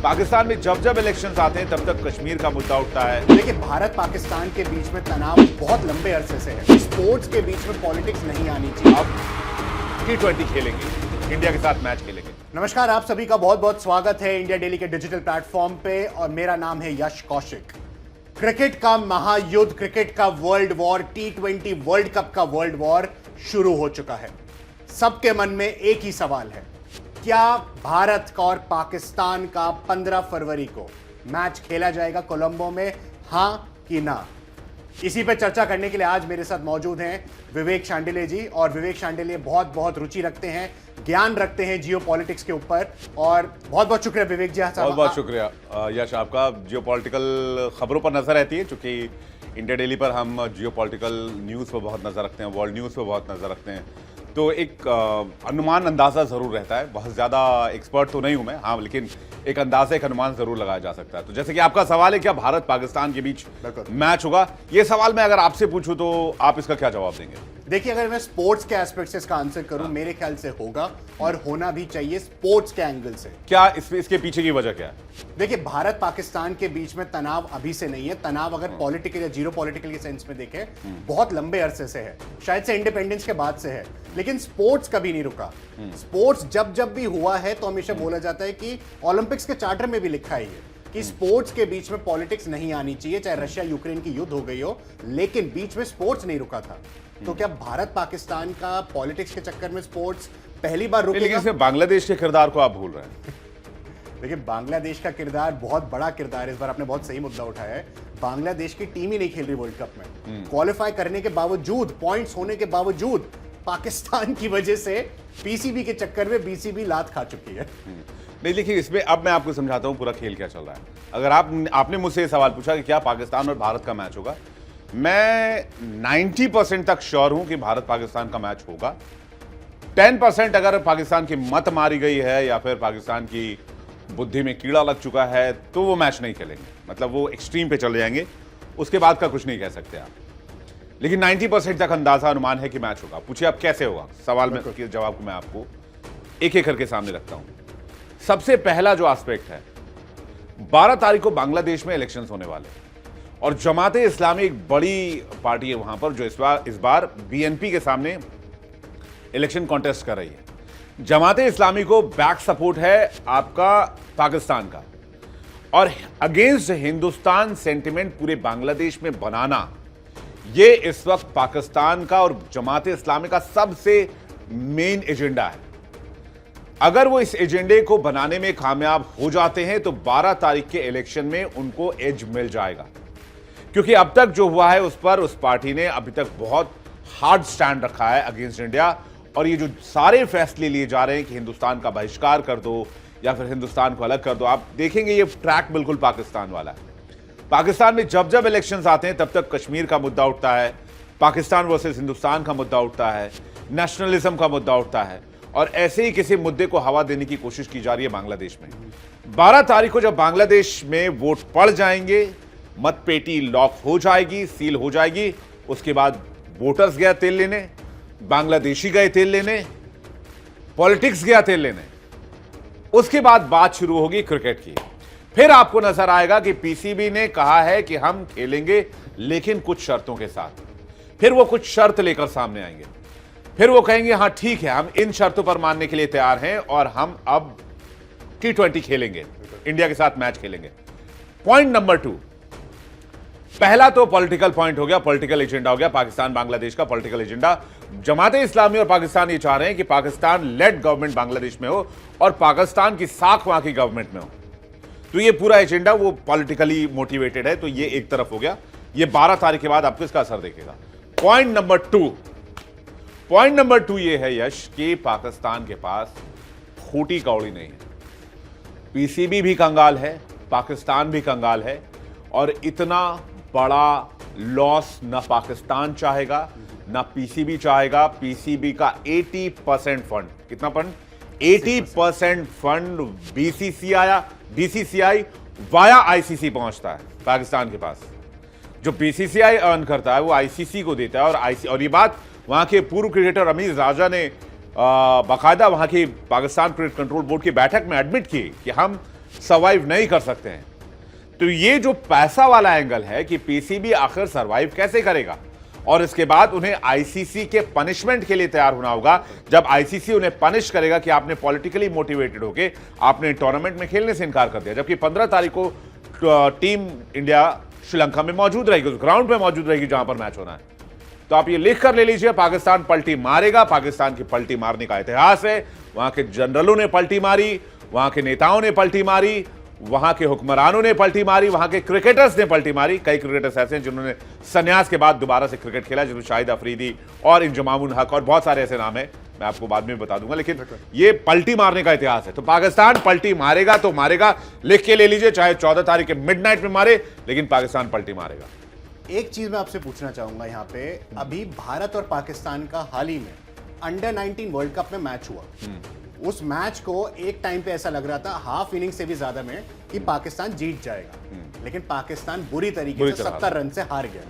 पाकिस्तान में जब जब इलेक्शंस आते हैं तब तक कश्मीर का मुद्दा उठता है। देखिए, भारत पाकिस्तान के बीच में तनाव बहुत लंबे अरसे से है। स्पोर्ट्स के बीच में पॉलिटिक्स नहीं आनी चाहिए। अब T20 खेलेंगे, इंडिया के साथ मैच खेलेंगे। नमस्कार, आप सभी का बहुत बहुत स्वागत है इंडिया डेली के डिजिटल प्लेटफॉर्म पे और मेरा नाम है यश कौशिक। क्रिकेट का महायुद्ध, क्रिकेट का world war, T20 world cup का वर्ल्ड वॉर शुरू हो चुका है। सबके मन में एक ही सवाल है, क्या भारत का और पाकिस्तान का 15 फरवरी को मैच खेला जाएगा कोलंबो में, हां कि ना? इसी पे चर्चा करने के लिए आज मेरे साथ मौजूद हैं विवेक शांडिल्य जी। और विवेक शांडिल्य बहुत बहुत रुचि रखते हैं, ज्ञान रखते हैं जियो पॉलिटिक्स के ऊपर। और बहुत बहुत शुक्रिया विवेक जी। बहुत बहुत शुक्रिया यश, आपका जियो पॉलिटिकल खबरों पर नजर रहती है, क्योंकि इंडिया डेली पर हम जियो पॉलिटिकल न्यूज़ पर बहुत नजर रखते हैं, वर्ल्ड न्यूज़ पर बहुत नजर रखते हैं, तो एक अनुमान अंदाजा जरूर रहता है। बहुत ज्यादा एक्सपर्ट तो नहीं हूं मैं, हाँ, लेकिन एक अंदाजा, एक अनुमान जरूर लगाया जा सकता है। तो जैसे कि आपका सवाल है, क्या भारत पाकिस्तान के बीच मैच होगा, ये सवाल मैं अगर आपसे पूछूं तो आप इसका क्या जवाब देंगे? देखिए, अगर मैं स्पोर्ट्स के एस्पेक्ट से इसका आंसर करूं, मेरे ख्याल से होगा और होना भी चाहिए स्पोर्ट्स के एंगल से। क्या इसके पीछे की वजह क्या है? देखिए, भारत पाकिस्तान के बीच में तनाव अभी से नहीं है। तनाव अगर पॉलिटिकल या जीरो पॉलिटिकल के सेंस में देखें, बहुत लंबे अरसे से है, शायद से इंडिपेंडेंस के बाद से है। लेकिन स्पोर्ट्स कभी नहीं रुका। स्पोर्ट्स जब जब भी हुआ है तो हमेशा बोला जाता है कि ओलंपिक्स के चार्टर में भी लिखा है कि स्पोर्ट्स के बीच में पॉलिटिक्स नहीं आनी चाहिए, चाहे रशिया यूक्रेन की युद्ध हो गई हो, लेकिन बीच में स्पोर्ट्स नहीं रुका था। तो क्या भारत पाकिस्तान का पॉलिटिक्स के चक्कर में स्पोर्ट्स पहली बार रुकेगा? लेकिन इसमें बांग्लादेश के किरदार को आप भूल रहे हैं। देखिए, बांग्लादेश का किरदार बहुत बड़ा किरदार है। इस बार आपने बहुत सही मुद्दा उठाया है। बांग्लादेश की टीम ही नहीं खेल रही वर्ल्ड कप में। क्वालिफाई करने के बावजूद, पॉइंट्स होने के बावजूद, पाकिस्तान की वजह से पीसीबी के चक्कर में बीसीबी लात खा चुकी है। नहीं, देखिए, इसमें अब मैं आपको समझाता हूं पूरा खेल क्या चल रहा है। अगर आपने मुझसे ये सवाल पूछा कि क्या पाकिस्तान और भारत का मैच होगा, मैं 90% तक श्योर हूं कि भारत पाकिस्तान का मैच होगा। 10% अगर पाकिस्तान की मत मारी गई है या फिर पाकिस्तान की बुद्धि में कीड़ा लग चुका है तो वो मैच नहीं खेलेंगे, मतलब वो एक्सट्रीम पे चले जाएंगे। उसके बाद का कुछ नहीं कह सकते आप, लेकिन 90% तक अंदाजा, अनुमान है कि मैच होगा। पूछिए आप कैसे होगा, सवाल में के जवाब को मैं आपको एक एक करके सामने रखता हूं। सबसे पहला जो एस्पेक्ट है, 12 तारीख को बांग्लादेश में इलेक्शंस होने वाले हैं और जमाते इस्लामी एक बड़ी पार्टी है वहां पर, जो इस बार बीएनपी के सामने इलेक्शन कॉन्टेस्ट कर रही है। जमाते इस्लामी को बैक सपोर्ट है आपका पाकिस्तान का, और अगेंस्ट हिंदुस्तान सेंटिमेंट पूरे बांग्लादेश में बनाना, ये इस वक्त पाकिस्तान का और जमाते इस्लामी का सबसे मेन एजेंडा है। अगर वो इस एजेंडे को बनाने में कामयाब हो जाते हैं तो 12 तारीख के इलेक्शन में उनको एज मिल जाएगा, क्योंकि अब तक जो हुआ है उस पर उस पार्टी ने अभी तक बहुत हार्ड स्टैंड रखा है अगेंस्ट इंडिया। और ये जो सारे फैसले लिए जा रहे हैं कि हिंदुस्तान का बहिष्कार कर दो या फिर हिंदुस्तान को अलग कर दो, आप देखेंगे ये ट्रैक बिल्कुल पाकिस्तान वाला है। पाकिस्तान में जब जब इलेक्शंस आते हैं तब तक कश्मीर का मुद्दा उठता है, पाकिस्तान वर्सेस हिंदुस्तान का मुद्दा उठता है, नेशनलिज्म का मुद्दा उठता है, और ऐसे ही किसी मुद्दे को हवा देने की कोशिश की जा रही है बांग्लादेश में। 12 तारीख को जब बांग्लादेश में वोट पड़ जाएंगे, मतपेटी लॉक हो जाएगी, सील हो जाएगी, उसके बाद वोटर्स गया तेल लेने, बांग्लादेशी गए तेल लेने, पॉलिटिक्स गया तेल लेने, उसके बाद बात शुरू होगी क्रिकेट की। फिर आपको नजर आएगा कि पीसीबी ने कहा है कि हम खेलेंगे लेकिन कुछ शर्तों के साथ। फिर वो कुछ शर्त लेकर सामने आएंगे, फिर वो कहेंगे हां ठीक है, हम इन शर्तों पर मानने के लिए तैयार हैं और हम अब T20 खेलेंगे, इंडिया के साथ मैच खेलेंगे। पॉइंट नंबर 2, पहला तो पॉलिटिकल पॉइंट हो गया, पॉलिटिकल एजेंडा हो गया, पाकिस्तान बांग्लादेश का पॉलिटिकल एजेंडा। जमाते इस्लामी और पाकिस्तान ये चाह रहे हैं कि पाकिस्तान लेड गवर्नमेंट बांग्लादेश में हो और पाकिस्तान की साख वहां की गवर्नमेंट में हो। तो ये पूरा एजेंडा वो पॉलिटिकली मोटिवेटेड है, तो ये एक तरफ हो गया। ये 12 तारीख के बाद आपको इसका असर देखेगा। पॉइंट नंबर 2 ये है यश कि पाकिस्तान के पास खोटी कौड़ी नहीं है। पीसीबी भी कंगाल है, पाकिस्तान भी कंगाल है, और इतना बड़ा लॉस ना पाकिस्तान चाहेगा ना पीसीबी चाहेगा। पीसीबी का 80% फंड, कितना fund? 80% fund BCCI via ICC पहुंचता है पाकिस्तान के पास। जो बीसीसीआई अर्न करता है वो आईसीसी को देता है, और ये बात वहां के पूर्व क्रिकेटर अमीर राजा ने बाकायदा वहां की पाकिस्तान क्रिकेट कंट्रोल बोर्ड की बैठक में एडमिट की कि हम सर्वाइव नहीं कर सकते हैं। तो ये जो पैसा वाला एंगल है कि पीसीबी आखिर सर्वाइव कैसे करेगा, और इसके बाद उन्हें आईसीसी के पनिशमेंट के लिए तैयार होना होगा। जब आईसीसी उन्हें पनिश करेगा कि आपने पॉलिटिकली मोटिवेटेड होके आपने टूर्नामेंट में खेलने से इनकार कर दिया, जबकि 15 तारीख को टीम इंडिया श्रीलंका में मौजूद रहेगी, उस ग्राउंड पे मौजूद रहेगी जहां पर मैच होना है। तो आप ये लिख कर ले लीजिए, पाकिस्तान पलटी मारेगा। पाकिस्तान की पलटी मारने का इतिहास है। वहां के जनरलों ने पलटी मारी, वहां के नेताओं ने पलटी मारी, वहां के हुक्मरानों ने पलटी मारी, वहां के क्रिकेटर्स ने पलटी मारी। कई क्रिकेटर्स ऐसे हैं जिन्होंने संन्यास के बाद दोबारा से क्रिकेट खेला, जिसमें शाहिद अफरीदी और इंजमामुल हक और बहुत सारे ऐसे नाम हैं, मैं आपको बाद में बता दूंगा। लेकिन ये पलटी मारने का इतिहास है। तो पाकिस्तान पलटी मारेगा तो मारेगा, लिख के ले लीजिए, चाहे 14 तारीख के मिडनाइट में मारे, लेकिन पाकिस्तान पलटी मारेगा। एक चीज मैं आपसे पूछना चाहूंगा यहाँ पे, अभी भारत और पाकिस्तान का हाल ही में अंडर 19 वर्ल्ड कप में मैच हुआ। उस मैच को एक टाइम पे ऐसा लग रहा था, हाफ इनिंग से भी ज्यादा में, कि पाकिस्तान जीत जाएगा, लेकिन पाकिस्तान बुरी तरीके से 70 रन से हार गया।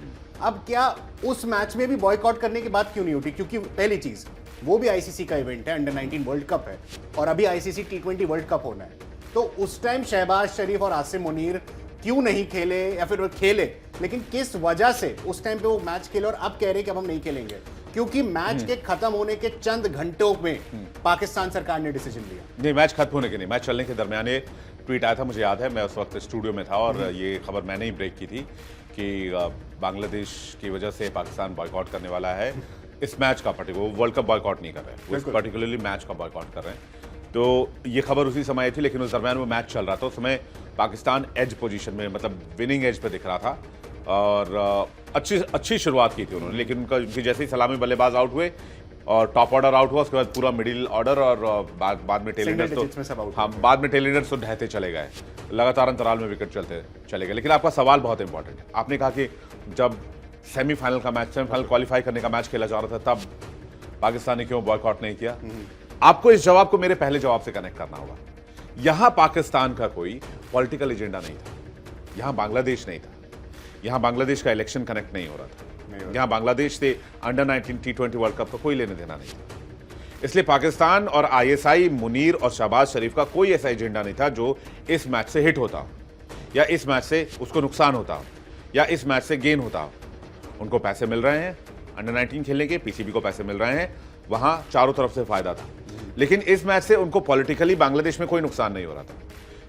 अब क्या उस मैच में भी बॉयकॉट करने की बात क्यों नहीं उठी? क्योंकि पहली चीज, वो भी आईसीसी का इवेंट है, अंडर 19 वर्ल्ड कप है, और अभी आईसीसी T20 वर्ल्ड कप होना है। तो उस टाइम शहबाज शरीफ और आसिम मुनीर क्यों नहीं खेले, या फिर वो खेले, लेकिन किस वजह से उस टाइम पे वो मैच खेले और अब कह रहे हैं कि अब हम नहीं खेलेंगे? क्योंकि मैच के खत्म होने के चंद घंटों में पाकिस्तान सरकार ने डिसीजन लिया। नहीं, मैच खत्म होने के नहीं, मैच चलने के दरमियान ये ट्वीट आया था, मुझे याद है, मैं उस वक्त स्टूडियो में था और ये खबर मैंने ही ब्रेक की थी कि बांग्लादेश की वजह से पाकिस्तान बॉयकॉट करने वाला है इस मैच का। पर्टिकुलर वर्ल्ड कप बॉयकॉट नहीं कर रहे हैं, वो पर्टिकुलरली मैच का बॉयकॉट कर रहे हैं। तो ये खबर उसी समय आई थी, लेकिन उस दरमियान वो मैच चल रहा था। उस समय पाकिस्तान एज पोजीशन में, मतलब विनिंग एज पे दिख रहा था, और अच्छी शुरुआत की थी उन्होंने। लेकिन उनकी जैसे ही सलामी बल्लेबाज आउट हुए और टॉप ऑर्डर आउट हुआ, उसके बाद पूरा मिडिल ऑर्डर और बाद में टेल एंडर्स तो, हाँ, बाद में टेल एंडर्स तो ढहते चले गए, लगातार अंतराल में विकेट चलते चले गए। लेकिन आपका सवाल बहुत इंपॉर्टेंट है। आपने कहा कि जब सेमीफाइनल क्वालिफाई करने का मैच खेला जा रहा था, तब पाकिस्तान ने क्यों बॉयकॉट नहीं किया? आपको इस जवाब को मेरे पहले जवाब से कनेक्ट करना होगा। यहां पाकिस्तान का कोई पॉलिटिकल एजेंडा नहीं था, यहां बांग्लादेश नहीं था, यहां बांग्लादेश का इलेक्शन कनेक्ट नहीं हो रहा था, यहां बांग्लादेश से अंडर 19 T20 वर्ल्ड कप का कोई लेने देना नहीं था। इसलिए पाकिस्तान और आईएसआई, मुनीर और शहबाज शरीफ का कोई ऐसा एजेंडा नहीं था जो इस मैच से हिट होता, या इस मैच से उसको नुकसान होता, या इस मैच से गेन होता। उनको पैसे मिल रहे हैं अंडर 19 खेलने के, पीसीबी को पैसे मिल रहे हैं, वहां चारों तरफ से फायदा था। लेकिन इस मैच से उनको पॉलिटिकली बांग्लादेश में कोई नुकसान नहीं हो रहा था।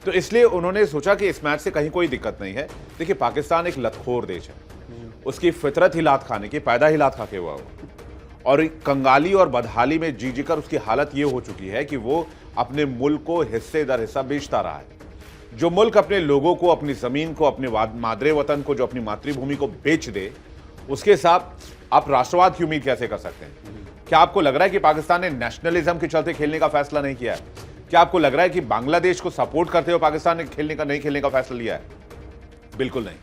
तो इसलिए उन्होंने सोचा कि इस मैच से कहीं कोई दिक्कत नहीं है। देखिए, पाकिस्तान एक लतखोर देश है, उसकी फितरत ही लात खाने की, पैदा ही लात खा के हुआ हो, और कंगाली और बदहाली में जी कर उसकी हालत ये हो चुकी है कि वो अपने मुल्क को हिस्से दर हिस्सा बेचता रहा है। जो मुल्क अपने लोगों को, अपनी जमीन को, अपने मादरे वतन को, जो अपनी मातृभूमि को बेच दे, उसके साथ आप राष्ट्रवाद की उम्मीद कैसे कर सकते हैं? क्या आपको लग रहा है कि पाकिस्तान ने नेशनलिज्म के चलते खेलने का फैसला नहीं किया है? क्या आपको लग रहा है कि बांग्लादेश को सपोर्ट करते हुए पाकिस्तान ने नहीं खेलने का फैसला लिया है? बिल्कुल नहीं।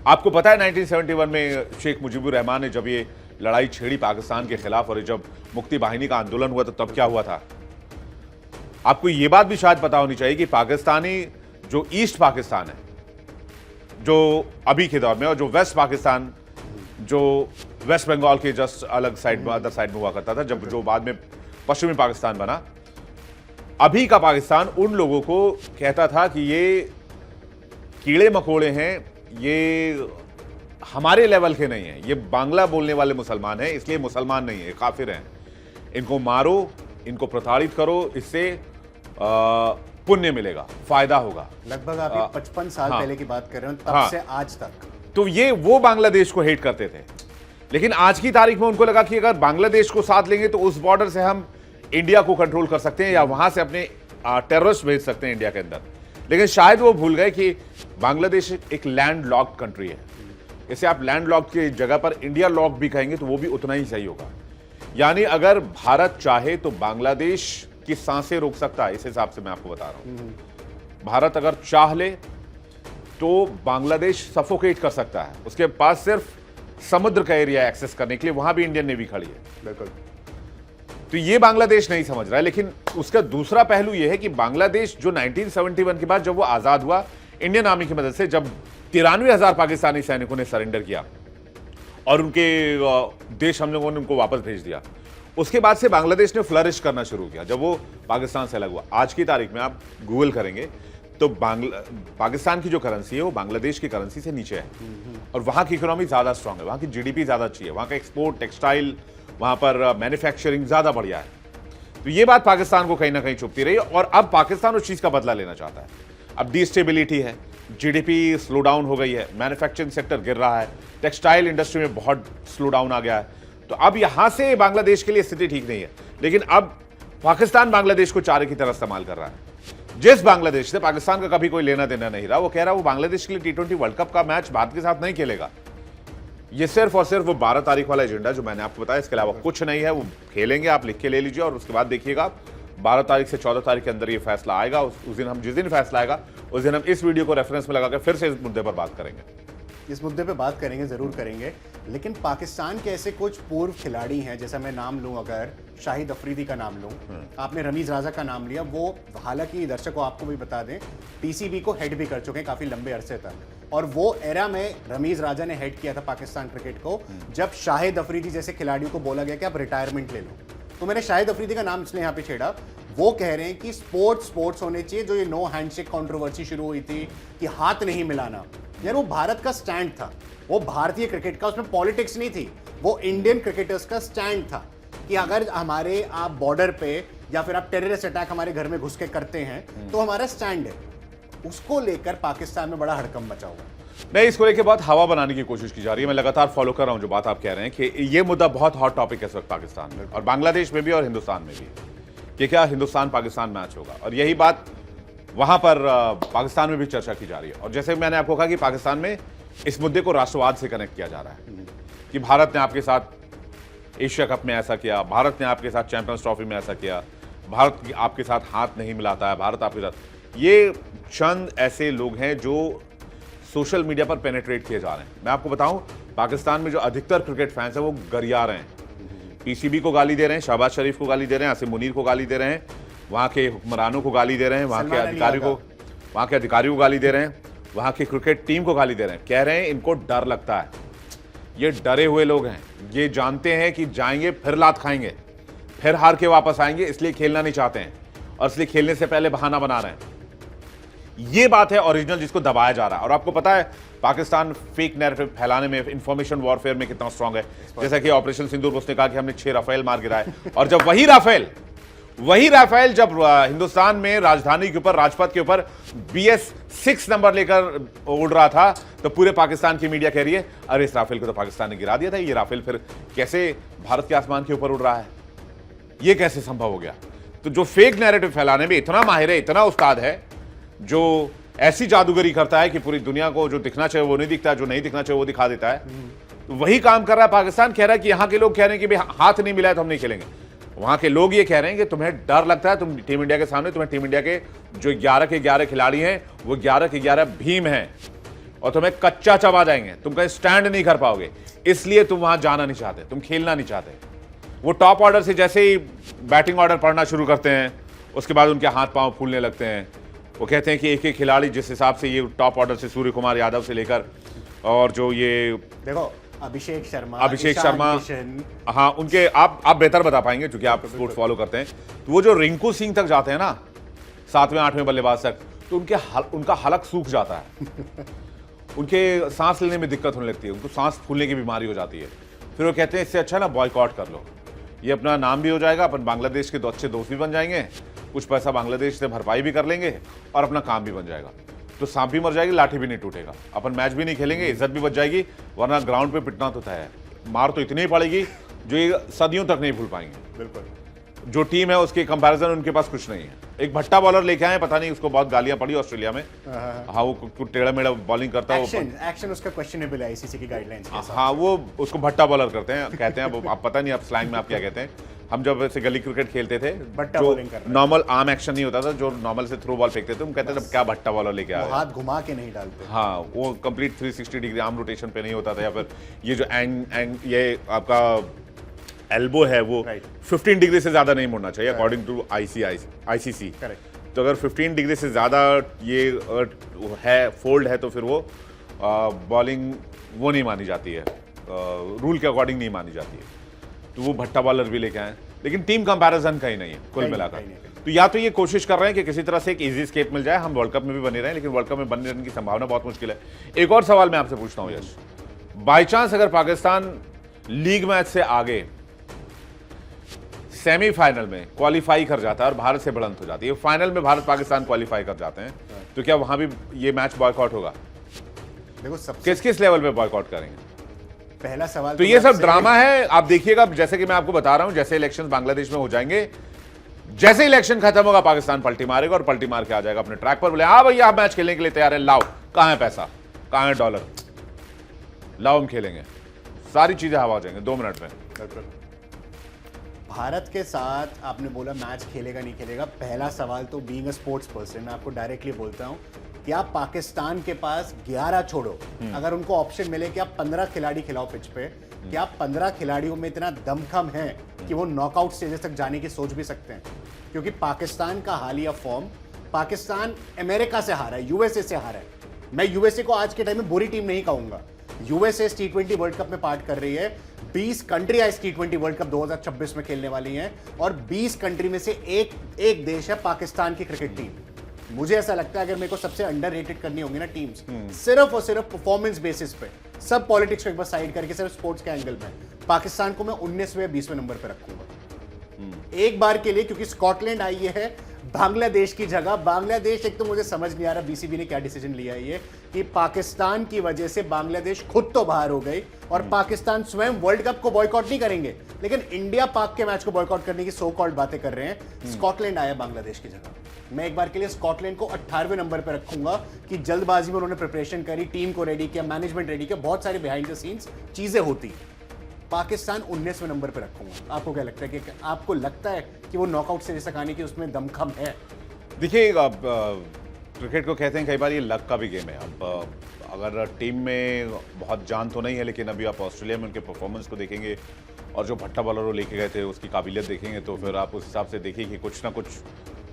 आपको पता है 1971 में शेख मुजीबुर रहमान ने जब ये लड़ाई छेड़ी पाकिस्तान के खिलाफ, और जब मुक्ति बाहिनी का आंदोलन हुआ, तो तब क्या हुआ था? आपको ये बात भी शायद पता होनी चाहिए कि पाकिस्तानी जो ईस्ट पाकिस्तान है, जो अभी के दौर में, और जो वेस्ट पाकिस्तान, जो वेस्ट बंगाल के जस्ट अलग साइड में, अदर साइड में हुआ करता था, जब जो बाद में पश्चिमी पाकिस्तान बना, अभी का पाकिस्तान उन लोगों को कहता था कि ये कीड़े मकोड़े हैं, ये हमारे लेवल के नहीं हैं, ये बांग्ला बोलने वाले मुसलमान हैं, इसलिए मुसलमान नहीं है, काफिर हैं, इनको मारो, इनको प्रताड़ित करो, इससे पुण्य मिलेगा, फायदा होगा। लगभग आप 55 साल पहले की बात कर रहे हो, तब से आज तक। तो ये वो बांग्लादेश को हेट करते थे, लेकिन आज की तारीख में उनको लगा कि अगर बांग्लादेश को साथ लेंगे तो उस बॉर्डर से हम इंडिया को कंट्रोल कर सकते हैं, या वहां से अपने टेररिस्ट भेज सकते हैं इंडिया के अंदर। लेकिन शायद वो भूल गए कि बांग्लादेश एक लैंड लॉक्ड कंट्री है। इसे आप लैंड लॉक्ड की जगह पर इंडिया लॉक भी कहेंगे तो वो भी उतना ही सही होगा। यानी अगर भारत चाहे तो बांग्लादेश की सांसें रोक सकता है, इस हिसाब से मैं आपको बता रहा हूं। भारत अगर चाह ले तो बांग्लादेश सफोकेट कर सकता है, उसके पास सिर्फ समुद्र का एरिया एक्सेस करने के लिए, वहां भी इंडियन नेवी खड़ी है। बिल्कुल। तो ये बांग्लादेश नहीं समझ रहा है। लेकिन उसका दूसरा पहलू यह है कि बांग्लादेश जो 1971 के बाद जब वो आजाद हुआ, इंडियन आर्मी की मदद से, जब 93,000 पाकिस्तानी सैनिकों ने सरेंडर किया और उनके देश हम लोगों ने उनको वापस भेज दिया, उसके बाद से बांग्लादेश ने फ्लरिश करना शुरू किया जब वो पाकिस्तान से अलग हुआ। आज की तारीख में आप गूगल करेंगे तो पाकिस्तान की जो करेंसी है वो बांग्लादेश की करेंसी से नीचे है और वहां की इकोनॉमी ज्यादा स्ट्रांग है, वहां की जीडीपी ज्यादा अच्छी है, वहां का एक्सपोर्ट, टेक्सटाइल, वहां पर मैन्युफैक्चरिंग ज्यादा बढ़िया है। तो ये बात पाकिस्तान को कहीं ना कहीं चुभती रही और अब पाकिस्तान उस चीज का बदला लेना चाहता है। अब डिस्टेबिलिटी है, जीडीपी स्लो डाउन हो गई है, मैन्युफैक्चरिंग सेक्टर गिर रहा है, टेक्सटाइल इंडस्ट्री में बहुत स्लो डाउन आ गया है। तो अब यहां से बांग्लादेश के लिए स्थिति ठीक नहीं है, लेकिन अब पाकिस्तान बांग्लादेश को चारे की तरह इस्तेमाल कर रहा है। जिस बांग्लादेश से पाकिस्तान का कभी कोई लेना देना नहीं रहा, वो कह रहा है वो बांग्लादेश के लिए T20 वर्ल्ड कप का मैच भारत के साथ नहीं खेलेगा। ये सिर्फ और सिर्फ वो 12 तारीख वाला एजेंडा जो मैंने आपको बताया, इसके अलावा कुछ नहीं है। वो खेलेंगे, आप लिख के ले लीजिए और उसके बाद देखिएगा 12 तारीख से 14 तारीख के अंदर ये फैसला आएगा। उस दिन हम जिस दिन फैसला आएगा उस दिन हम इस वीडियो को रेफरेंस में लगाकर फिर से इस मुद्दे पर बात करेंगे। इस मुद्दे पे बात करेंगे, जरूर करेंगे। लेकिन पाकिस्तान के ऐसे कुछ पूर्व खिलाड़ी हैं, जैसा मैं नाम लूं, अगर शाहिद अफरीदी का नाम लूं, आपने रमीज राजा का नाम लिया, वो हालांकि दर्शकों आपको भी बता दें पीसीबी को हेड भी कर चुके हैं काफी लंबे अरसे तक, और वो एरा में रमीज राजा ने हेड किया था पाकिस्तान क्रिकेट को, जब शाहिद अफरीदी जैसे खिलाड़ियों को बोला गया कि आप रिटायरमेंट ले लो। तो मैंने शाहिद अफरीदी का नाम इसलिए यहाँ पे छेड़ा, वो कह रहे हैं कि स्पोर्ट्स होने चाहिए। जो ये नो हैंडशेक कंट्रोवर्सी शुरू हुई थी कि हाथ नहीं मिलाना, यार वो भारत का स्टैंड था, वो भारतीय क्रिकेट का, उसमें पॉलिटिक्स नहीं थी, वो इंडियन क्रिकेटर्स का स्टैंड था कि अगर हमारे आप बॉर्डर पे या फिर आप टेररिस्ट अटैक हमारे घर में घुस के करते हैं तो हमारा स्टैंड है। उसको लेकर पाकिस्तान में बड़ा हड़कंप मचा हुआ है। नहीं, इसको लेकर बहुत हवा बनाने की कोशिश की जा रही है। मैं लगातार फॉलो कर रहा हूं जो बात आप कह रहे हैं कि ये मुद्दा बहुत हॉट टॉपिक है इस वक्त पाकिस्तान में और बांग्लादेश में भी और हिंदुस्तान में भी, कि क्या हिंदुस्तान पाकिस्तान मैच होगा। और यही बात वहां पर पाकिस्तान में भी चर्चा की जा रही है। और जैसे मैंने आपको कहा कि पाकिस्तान में इस मुद्दे को राष्ट्रवाद से कनेक्ट किया जा रहा है कि भारत ने आपके साथ एशिया कप में ऐसा किया, भारत ने आपके साथ चैंपियंस ट्रॉफी में ऐसा किया, भारत आपके साथ हाथ नहीं मिलाता है, भारत आपके साथ। ये चंद ऐसे लोग हैं जो सोशल मीडिया पर पेनिट्रेट किए जा रहे हैं। मैं आपको बताऊं, पाकिस्तान में जो अधिकतर क्रिकेट फैंस हैं वो गरिया रहे हैं, पीसीबी को गाली दे रहे हैं, शहबाज शरीफ को गाली दे रहे हैं, आसिम मुनीर को गाली दे रहे हैं, वहां के हुक्मरानों को गाली दे रहे हैं, वहां के अधिकारियों को गाली दे रहे हैं, वहां की क्रिकेट टीम को गाली दे रहे हैं। कह रहे हैं इनको डर लगता है, ये डरे हुए लोग हैं, ये जानते हैं कि जाएंगे फिर लात खाएंगे, फिर हार के वापस आएंगे, इसलिए खेलना नहीं चाहते हैं और इसलिए खेलने से पहले बहाना बना रहे हैं। ये बात है ओरिजिनल, जिसको दबाया जा रहा है। और आपको पता है पाकिस्तान फेक नैरेटिव फैलाने में, इंफॉर्मेशन वॉरफेयर में कितना स्ट्रांग है। जैसा कि ऑपरेशन सिंदूर उसने कहा कि हमने 6 राफेल मार गिराए, और जब वही राफेल जब हिंदुस्तान में राजधानी के ऊपर, राजपथ के ऊपर BS-6 नंबर लेकर उड़ रहा था, तो पूरे पाकिस्तान की मीडिया कह रही है अरे इस राफेल को तो पाकिस्तान ने गिरा दिया था, ये राफेल फिर कैसे भारत के आसमान के ऊपर उड़ रहा है, ये कैसे संभव हो गया। तो जो फेक नैरेटिव फैलाने में इतना माहिर है, इतना उस्ताद है, जो ऐसी जादूगरी करता है कि पूरी दुनिया को जो दिखना चाहिए वो नहीं दिखता, जो नहीं दिखना चाहिए वो दिखा देता है, तो वही काम कर रहा है पाकिस्तान। कह रहा है कि यहां के लोग कह रहे हैं कि भाई हाथ नहीं मिला है तो हम नहीं खेलेंगे। वहां के लोग ये कह रहे हैं कि तुम्हें डर लगता है, तुम टीम इंडिया के सामने, तुम्हें टीम इंडिया के जो 11 के 11 खिलाड़ी हैं वो 11 के 11 भीम हैं और तुम्हें कच्चा चबा जाएंगे, तुम कहीं स्टैंड नहीं कर पाओगे, इसलिए तुम वहां जाना नहीं चाहते, तुम खेलना नहीं चाहते। वो टॉप ऑर्डर से जैसे ही बैटिंग ऑर्डर पढ़ना शुरू करते हैं उसके बाद उनके हाथ पांव फूलने लगते हैं। वो कहते हैं कि एक एक खिलाड़ी जिस हिसाब से ये टॉप ऑर्डर से सूर्य कुमार यादव से लेकर और जो ये देखो अभिषेक शर्मा, हाँ, उनके आप बेहतर बता पाएंगे क्योंकि आप स्पोर्ट्स फॉलो करते हैं। तो वो जो रिंकू सिंह तक जाते हैं ना, 7वें 8वें बल्लेबाज तक, तो उनका हलक सूख जाता है उनके सांस लेने में दिक्कत होने लगती है, उनको सांस फूलने की बीमारी हो जाती है। फिर वो कहते हैं इससे अच्छा ना बॉयकॉट कर लो, ये अपना नाम भी हो जाएगा, अपन बांग्लादेश के अच्छे दोस्त भी बन जाएंगे, कुछ पैसा बांग्लादेश से भरपाई भी कर लेंगे और अपना काम भी बन जाएगा। तो सांप भी मर जाएगी, लाठी भी नहीं टूटेगा, अपन मैच भी नहीं खेलेंगे, इज्जत भी बच जाएगी, वरना ग्राउंड पे पिटना तो तय है, मार तो इतनी ही पड़ेगी जो ये सदियों तक नहीं भूल पाएंगे। बिल्कुल, जो टीम है उसके कंपैरिजन उनके पास कुछ नहीं है। एक भट्टा बॉलर लेके आए, पता नहीं उसको बहुत गालियां पड़ी ऑस्ट्रेलिया में। हाँ, वो टेढ़ा मेढ़ा बॉलिंग करता है, एक्शन उसका क्वेश्चनेबल है आईसीसी की गाइडलाइंस के साथ। हाँ, वो उसको भट्टा बॉलर करते हैं, कहते हैं, आप पता नहीं आप स्लैंग में आप क्या कहते हैं। हम जब ऐसे गली क्रिकेट खेलते थे, जो नॉर्मल आर्म एक्शन नहीं होता था, जो नॉर्मल से थ्रो बॉल फेंकते थे, हम कहते थे क्या भट्टा बॉलर लेके आए, हाथ घुमा के नहीं डालते। हाँ, वो कंप्लीट 360 डिग्री आर्म रोटेशन पे नहीं होता था, या फिर ये जो ये आपका एल्बो है वो 15 डिग्री से ज्यादा नहीं मुड़ना चाहिए अकॉर्डिंग टू आईसीसी। तो अगर 15 डिग्री से ज्यादा ये है, फोल्ड है, तो फिर वो बॉलिंग वो नहीं मानी जाती है, रूल के अकॉर्डिंग नहीं मानी जाती है। तो वो भट्टा बॉलर भी लेके आए, लेकिन टीम कंपैरिजन कहीं नहीं है कुल मिलाकर। तो या तो ये कोशिश कर रहे हैं कि किसी तरह से एक इजी स्केप मिल जाए, हम वर्ल्ड कप में भी बने रहें, लेकिन वर्ल्ड कप में बने रहने की संभावना बहुत मुश्किल है। एक और सवाल मैं आपसे पूछता हूं यश, बाई चांस अगर पाकिस्तान लीग मैच से आगे सेमीफाइनल में क्वालिफाई कर जाता है और भारत से बढ़त हो जाती है, फाइनल में भारत पाकिस्तान क्वालिफाई कर जाते हैं, तो क्या वहां भी ये मैच बॉयकॉट होगा? देखो किस किस लेवल पे बॉयकॉट करेंगे? पहला सवाल तो ये सब ड्रामा है। आप देखिएगा, जैसे कि मैं आपको बता रहा हूं, जैसे इलेक्शन बांग्लादेश में हो जाएंगे, जैसे इलेक्शन खत्म होगा पाकिस्तान पलटी मारेगा और पलटी मार के आ जाएगा अपने ट्रैक पर, बोले हाँ भैया आप मैच खेलने के लिए तैयार है, लाओ, कहां है पैसा, कहां है डॉलर, लाओ हम खेलेंगे। सारी चीजें हवा हो जाएंगे 2 मिनट में। भारत के साथ आपने बोला मैच खेलेगा नहीं खेलेगा, पहला सवाल तो बीइंग अ स्पोर्ट्स पर्सन मैं आपको डायरेक्टली बोलता हूं कि आप पाकिस्तान के पास 11 छोड़ो, अगर उनको ऑप्शन मिले कि आप 15 खिलाड़ी खिलाओ पिच पे, कि आप 15 खिलाड़ियों में इतना दमखम है कि वो नॉकआउट स्टेजेस तक जाने की सोच भी सकते हैं। क्योंकि पाकिस्तान का हालिया फॉर्म, पाकिस्तान अमेरिका से हारा है, यूएसए से हारा है। मैं यूएसए को आज के टाइम में बुरी टीम नहीं कहूंगा। यूएसए T20 वर्ल्ड कप में पार्ट कर रही है, 20 कंट्री इस T20 वर्ल्ड कप 2026 में खेलने वाली हैं और 20 कंट्री में से एक देश है पाकिस्तान की क्रिकेट टीम। मुझे ऐसा लगता है अगर मेरे को सबसे अंडररेटेड करनी होगी ना टीम्स, सिर्फ और सिर्फ परफॉर्मेंस बेसिस पे, सब पॉलिटिक्स को एक बार साइड करके सिर्फ स्पोर्ट्स के एंगल में, पाकिस्तान को मैं 19वें 20वें नंबर पे रखूंगा एक बार के लिए, क्योंकि स्कॉटलैंड आई है बांग्लादेश की जगह। बांग्लादेश, एक तो मुझे समझ नहीं आ रहा बीसीबी ने क्या डिसीजन लिया है ये, कि पाकिस्तान की वजह से बांग्लादेश खुद तो बाहर हो गई और पाकिस्तान स्वयं वर्ल्ड कप को बॉयकॉट नहीं करेंगे, लेकिन इंडिया पाक के मैच को बॉयकॉट करने की सो कॉल्ड बातें कर रहे हैं। स्कॉटलैंड आया बांग्लादेश की जगह। मैं एक बार के लिए स्कॉटलैंड को 18वें नंबर पर रखूंगा कि जल्दबाजी में उन्होंने प्रिपरेशन करी, टीम को रेडी किया, मैनेजमेंट रेडी किया, बहुत सारी बिहाइंड द सीन्स चीजें होती। पाकिस्तान 19वें नंबर पर रखूंगा। आपको क्या लगता है कि आपको लगता है कि वो नॉकआउट से जैसा आने की उसमें दमखम है? देखिए, अब क्रिकेट को कहते हैं कई बार ये लक का भी गेम है। अब अगर टीम में बहुत जान तो नहीं है, लेकिन अभी आप ऑस्ट्रेलिया में उनके परफॉर्मेंस को देखेंगे और जो भट्टा बॉलर वो लेके गए थे उसकी काबिलियत देखेंगे, तो फिर आप उस हिसाब से देखिए कि कुछ ना कुछ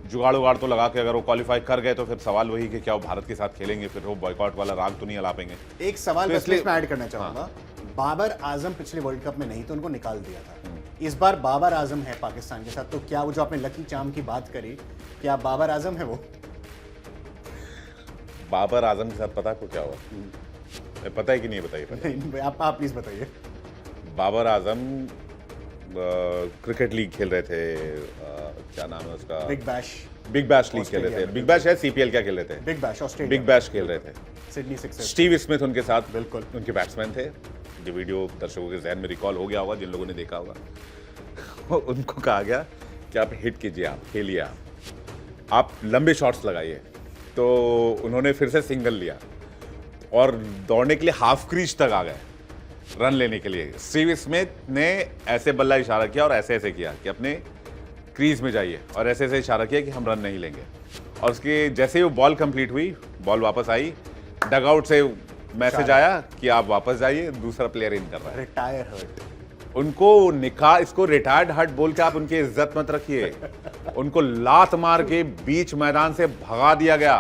जुगाड़ उगाड़ तो लगा के अगर वो क्वालिफाई कर गए तो फिर सवाल वही कि क्या वो भारत के साथ खेलेंगे, फिर वो बॉयकॉट वाला राग तो नहीं अलापेंगे। एक सवाल तो इसलिए मैं ऐड करना चाहूंगा, बाबर आजम पिछले वर्ल्ड कप में नहीं तो उनको निकाल दिया था, इस बार बाबर आजम है पाकिस्तान के साथ, तो क्या वो जो आपने लकी चार्म की बात करी, क्या बाबर आजम है वो? बाबर आजम के साथ पता आपको क्या हुआ? पता है कि नहीं बताइए। आप प्लीज बताइए। बाबर आजम क्रिकेट लीग खेल रहे थे, क्या नाम है उसका, बिग बैश लीग खेल रहे थे। बिग बैश है, सीपीएल क्या खेल रहे थे? Big bash Australia, big bash खेल रहे थे। सिडनी सिक्सर्स, स्टीव स्मिथ उनके साथ बिल्कुल उनके बैट्समैन थे। ये वीडियो दर्शकों के जहन में रिकॉल हो गया होगा जिन लोगों ने देखा होगा। उनको कहा गया कि आप हिट कीजिए, आप खेलिए, आप लंबे शॉट्स लगाइए। तो उन्होंने फिर से सिंगल लिया और दौड़ने के लिए हाफ क्रीज तक आ गए रन लेने के लिए। स्टीव स्मिथ ने ऐसे बल्ला इशारा किया और ऐसे ऐसे किया कि अपने क्रीज में जाइए, और ऐसे ऐसे इशारा किया कि हम रन नहीं लेंगे। और उसके जैसे ही वो बॉल कंप्लीट हुई, बॉल वापस आई, डगआउट से मैसेज आया कि आप वापस जाइए, दूसरा प्लेयर इन कर रहा है। Retire hurt. उनको इसको रिटायर्ड हर्ट बोल के आप उनकी इज्जत मत रखिए। उनको लात मार के बीच मैदान से भगा दिया गया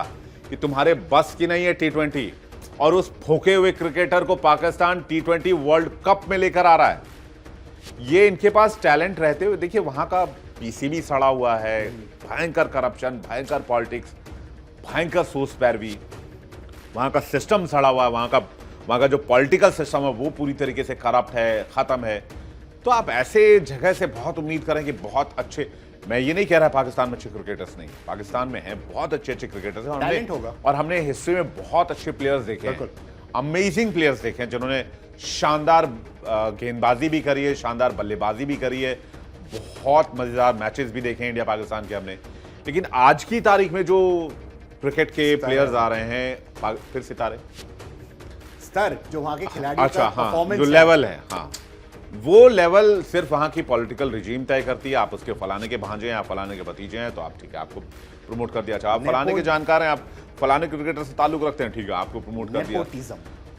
कि तुम्हारे बस की नहीं है T20, और उस फोके हुए क्रिकेटर को पाकिस्तान T20 वर्ल्ड कप में लेकर आ रहा है। ये इनके पास टैलेंट रहते हुए, देखिए वहां का पीसीबी सड़ा हुआ है, भयंकर करप्शन, भयंकर पॉलिटिक्स, भयंकर सूस पैरवी, वहां का सिस्टम सड़ा हुआ है, वहां का जो पॉलिटिकल सिस्टम है वो पूरी तरीके से करप्ट है, खत्म है। तो आप ऐसे जगह से बहुत उम्मीद करें कि बहुत अच्छे, मैं ये नहीं कह रहा पाकिस्तान में अच्छे क्रिकेटर्स नहीं, पाकिस्तान में हैं बहुत अच्छे क्रिकेटर्स हैं, टैलेंट होगा, और हमने हिस्ट्री में बहुत अच्छे प्लेयर्स देखे हैं, अमेजिंग प्लेयर्स देखे हैं जिन्होंने शानदार गेंदबाजी भी करी है, शानदार बल्लेबाजी भी करी है, बहुत मजेदार मैचेस भी देखे हैं इंडिया पाकिस्तान के हमने। लेकिन आज की तारीख में जो क्रिकेट के प्लेयर्स आ रहे हैं, फिर सितारे स्तर जो वहां के खिलाड़ियों का परफॉर्मेंस जो लेवल है, हाँ वो लेवल सिर्फ वहां की पॉलिटिकल रिजीम तय करती है। आप उसके फलाने के भांजे हैं, आप फलाने के भतीजे हैं, तो आप ठीक है, आपको प्रमोट कर दिया। अच्छा, आप फलाने के जानकार हैं, आप फलाने क्रिकेटर से ताल्लुक रखते हैं, ठीक है, आपको प्रमोट कर दिया।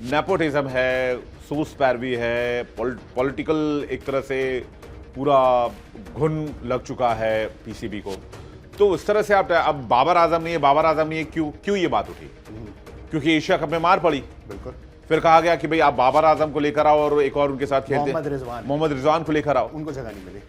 नेपोटिज्म है, सूस पैरवी है, पॉलिटिकल एक तरह से पूरा घुन लग चुका है पीसीबी को। तो इस तरह से आप, अब बाबर आजम नहीं है, बाबर आजम नहीं है, क्यों ये बात उठी? क्योंकि एशिया कप में मार पड़ी, बिल्कुल। फिर कहा गया कि भाई आप बाबर आजम को लेकर आओ और एक और उनके साथ खेलते मोहम्मद रिजवान को लेकर आओ, उनको जगह नहीं मिली,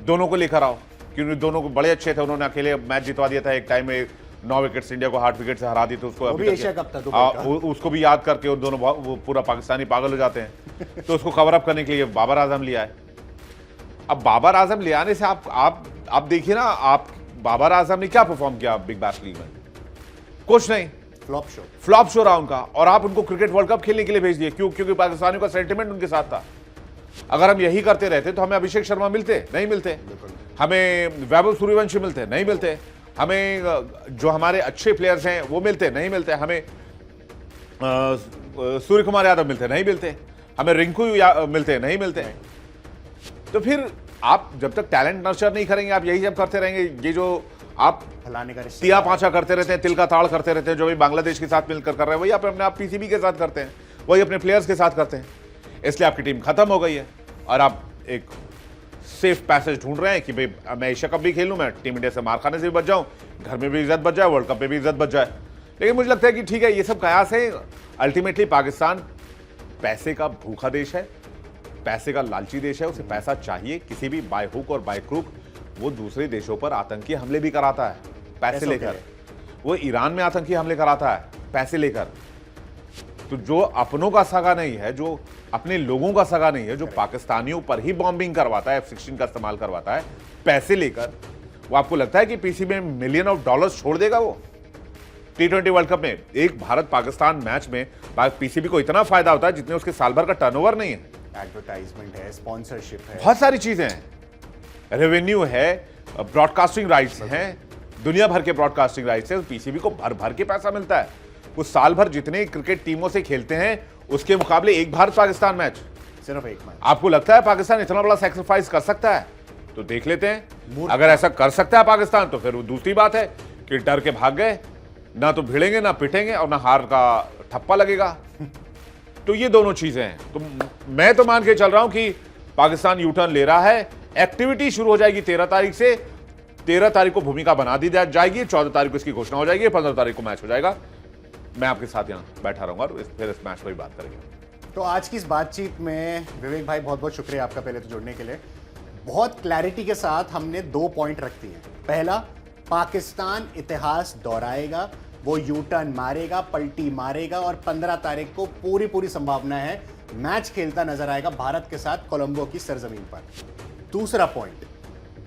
दोनों को लेकर आओ। क्योंकि दोनों को बड़े अच्छे थे, उन्होंने अकेले मैच जितवा दिया था एक टाइम में, 9 विकेट्स इंडिया को 8 विकेट से हरा दी, तो उसको भी एशिया कप था दुबई का। उसको भी याद करके उन दोनों वो पूरा पाकिस्तानी पागल हो जाते हैं। तो उसको कवर अप करने के लिए बाबर आजम लिया है। अब बाबर आजम ले आने से आप देखिए ना, आप बाबर आजम ने क्या परफॉर्म किया बिग बैश लीग में? कुछ नहीं, फ्लॉप शो रहा उनका, और आप उनको क्रिकेट वर्ल्ड कप खेलने के लिए भेज दिए। क्यों? क्योंकि पाकिस्तानियों का सेंटिमेंट उनके साथ था। अगर हम यही करते रहते तो हमें अभिषेक शर्मा मिलते? नहीं मिलते। हमें वैभव सूर्यवंशी मिलते? नहीं मिलते। हमें जो हमारे अच्छे प्लेयर्स हैं वो मिलते? नहीं मिलते। हमें सूर्य कुमार यादव मिलते? नहीं मिलते। हमें रिंकू मिलते? नहीं मिलते। तो फिर आप जब तक टैलेंट नर्चर नहीं करेंगे, आप यही जब करते रहेंगे, ये जो आप फलाने का तिया पांचा करते रहते हैं, तिल का ताड़ करते रहते हैं, जो भी बांग्लादेश के साथ मिलकर कर रहे हैं, वही आप अपने आप पीसीबी के साथ करते हैं, वही अपने प्लेयर्स के साथ करते हैं। इसलिए आपकी टीम खत्म हो गई है और आप एक सेफ पैसेज ढूंढ रहे हैं कि भाई मैं एशिया कप भी खेलूं, मैं टीम इंडिया से मार खाने से भी बच जाऊं, घर में भी इज्जत बच जाए, वर्ल्ड कप में भी इज्जत बच जाए। लेकिन मुझे लगता है कि ठीक है, ये सब कयास है। अल्टीमेटली पाकिस्तान पैसे का भूखा देश है, पैसे का लालची देश है, उसे पैसा चाहिए। किसी भी बाय हुक और बाय क्रूक वो दूसरे देशों पर आतंकी हमले भी कराता है पैसे लेकर। वो ईरान में आतंकी हमले कराता है पैसे लेकर। तो जो अपनों का सगा नहीं है, जो अपने लोगों का सगा नहीं है, जो पाकिस्तानियों पर ही बॉम्बिंग करवाता है, F-16 का इस्तेमाल करवाता है पैसे लेकर, वो आपको लगता है कि पीसीबी में $मिलियन ऑफ डॉलर्स छोड़ देगा? वो T20 वर्ल्ड कप में एक भारत पाकिस्तान मैच में पीसीबी को इतना फायदा होता है जितने उसके साल भर का टर्नओवर नहीं है। एडवर्टाइजमेंट है, स्पॉन्सरशिप है, बहुत सारी चीजें हैं, रेवेन्यू है, ब्रॉडकास्टिंग राइट्स हैं, दुनिया भर के ब्रॉडकास्टिंग राइट्स है। पीसीबी को भर भर के पैसा मिलता है। वो साल भर जितने क्रिकेट टीमों से खेलते हैं उसके मुकाबले एक भारत पाकिस्तान मैच, सिर्फ एक मैच। आपको लगता है पाकिस्तान इतना बड़ा सैक्रिफाइस कर सकता है? तो देख लेते हैं। अगर ऐसा कर सकता है पाकिस्तान, तो फिर वो दूसरी बात है कि डर के भाग गए, ना तो भिड़ेंगे, ना पिटेंगे, और ना हार का ठप्पा लगेगा। तो ये दोनों चीजें हैं। तो मैं तो मान के चल रहा हूं कि पाकिस्तान यू टर्न ले रहा है। एक्टिविटी शुरू हो जाएगी 13 तारीख से। 13 तारीख को भूमिका बना दी जाएगी, 14 तारीख को इसकी घोषणा हो जाएगी, 15 तारीख को मैच हो जाएगा। मैं आपके साथ यहां बैठा रहूंगा और फिर इस मैच पर ही बात करेंगे। तो आज की इस बातचीत में विवेक भाई बहुत बहुत शुक्रिया आपका पहले तो जुड़ने के लिए। बहुत क्लैरिटी के साथ हमने 2 पॉइंट रख दिए। पहला, पाकिस्तान इतिहास दोहराएगा, वो यू टर्न मारेगा, पलटी मारेगा, और 15 तारीख को पूरी संभावना है मैच खेलता नजर आएगा भारत के साथ कोलंबो की सरजमीन पर। दूसरा पॉइंट,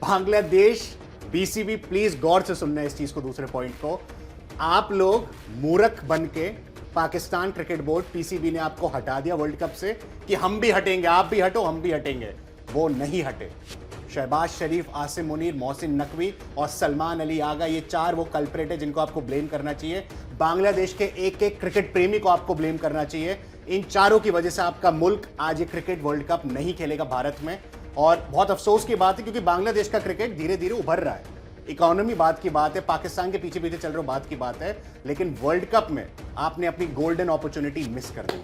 बांग्लादेश, पीसीबी प्लीज गौर से सुनना इस चीज को, दूसरे पॉइंट को। आप लोग मूर्ख बन के, पाकिस्तान क्रिकेट बोर्ड, पीसीबी ने आपको हटा दिया वर्ल्ड कप से कि हम भी हटेंगे, आप भी हटो, हम भी हटेंगे। वो नहीं हटे। शहबाज शरीफ, आसिम मुनीर, मोहसिन नकवी और सलमान अली आगा, ये 4 वो कल्प्रेट है जिनको आपको ब्लेम करना चाहिए। बांग्लादेश के एक क्रिकेट प्रेमी को आपको ब्लेम करना चाहिए। इन चारों की वजह से आपका मुल्क आज ये क्रिकेट वर्ल्ड कप नहीं खेलेगा भारत में। और बहुत अफसोस की बात है क्योंकि बांग्लादेश का क्रिकेट धीरे धीरे उभर रहा है। इकोनॉमी बात की बात है, पाकिस्तान के पीछे पीछे चल रहे बात की बात है, लेकिन वर्ल्ड कप में आपने अपनी गोल्डन अपॉर्चुनिटी मिस कर दी।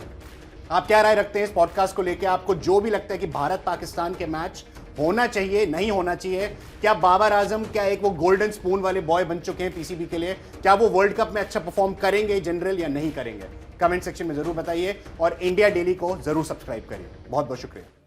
आप क्या राय रखते हैं इस पॉडकास्ट को लेकर? आपको जो भी लगता है कि भारत पाकिस्तान के मैच होना चाहिए, नहीं होना चाहिए, क्या बाबर आजम क्या एक वो गोल्डन स्पून वाले बॉय बन चुके हैं पीसीबी के लिए? क्या वो वर्ल्ड कप में अच्छा परफॉर्म करेंगे जनरल या नहीं करेंगे? कमेंट सेक्शन में जरूर बताइए और इंडिया डेली को जरूर सब्सक्राइब करिए। बहुत बहुत शुक्रिया।